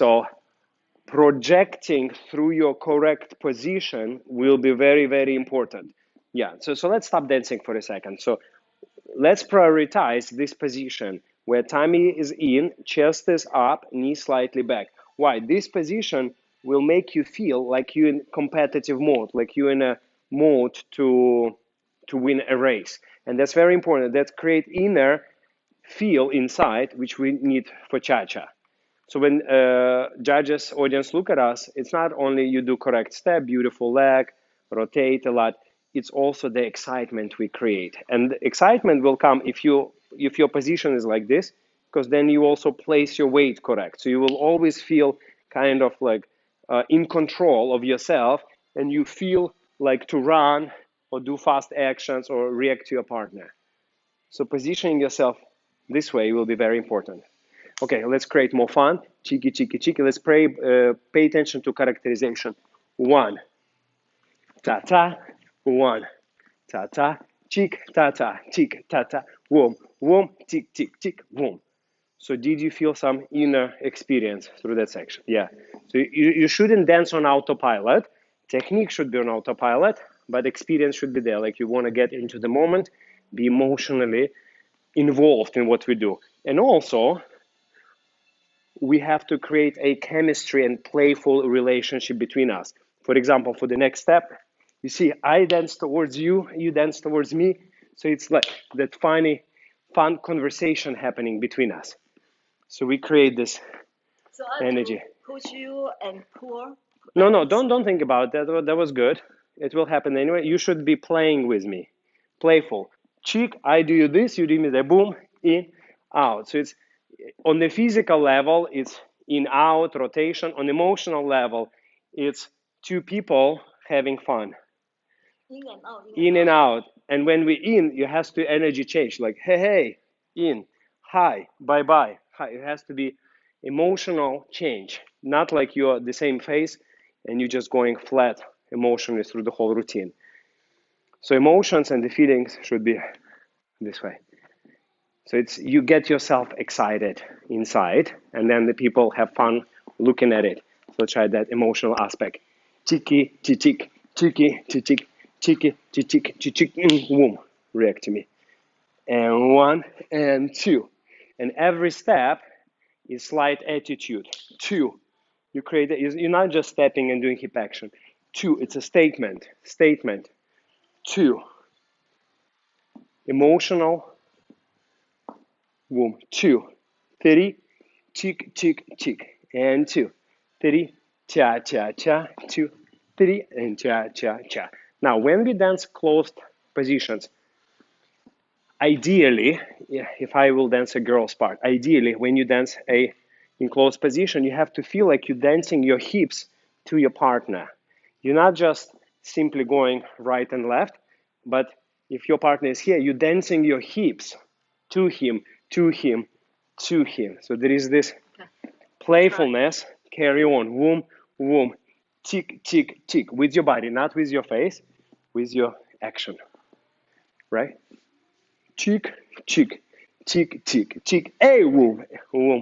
So projecting through your correct position will be very, very important. Yeah, so let's stop dancing for a second. So let's prioritize this position where tummy is in, chest is up, knee slightly back. Why? This position will make you feel like you're in competitive mode, like you're in a mode to win a race. And that's very important. That create inner feel inside, which we need for cha-cha. So when judges, audience look at us, it's not only you do correct step, beautiful leg, rotate a lot. It's also the excitement we create, and the excitement will come if your position is like this, because then you also place your weight correct. So you will always feel kind of like in control of yourself, and you feel like to run or do fast actions or react to your partner. So positioning yourself this way will be very important. Okay, let's create more fun. Cheeky, cheeky, cheeky. Let's pay attention to characterization. One, ta-ta, one, ta-ta, cheek, ta-ta, cheek, ta-ta, wom, wom, tick, tick, tick, wom. So did you feel some inner experience through that section? Yeah. So you shouldn't dance on autopilot. Technique should be on autopilot, but experience should be there. Like you want to get into the moment, be emotionally involved in what we do. And also, we have to create a chemistry and playful relationship between us. For example, for the next step, you see, I dance towards you, you dance towards me. So it's like that funny, fun conversation happening between us. So we create this energy. Push you and pull. No, don't think about that. That was good. It will happen anyway. You should be playing with me, playful. Cheek, I do you this, you do me the boom, in, out. So it's on the physical level, it's in, out, rotation. On emotional level, it's two people having fun. In and out. In and out. And when we in, you has to energy change. Like, hey, in, hi, bye. Hi. It has to be emotional change. Not like you're the same face and you're just going flat emotionally through the whole routine. So emotions and the feelings should be this way. So it's you get yourself excited inside, and then the people have fun looking at it. So try that emotional aspect. Tiki, tick, tiki, tick, tiki, tick, boom. React to me. And one and two. And every step is slight attitude. Two. You create. You're not just stepping and doing hip action. Two. It's a statement. Statement. Two. Emotional. Boom. Two. 3. Tick, tick, tick. And 2. 3. Cha, cha, cha. 2. 3. And cha, cha, cha. Now, when we dance closed positions, ideally, if I will dance a girl's part, ideally, when you dance in closed position, you have to feel like you're dancing your hips to your partner. You're not just simply going right and left, but if your partner is here, you're dancing your hips to him, to him, to him. So there is this playfulness. Carry on. Womb, womb. Tick, tick, tick. With your body, not with your face, with your action. Right? Tick, tick, tick, tick, tick. Hey, womb, womb.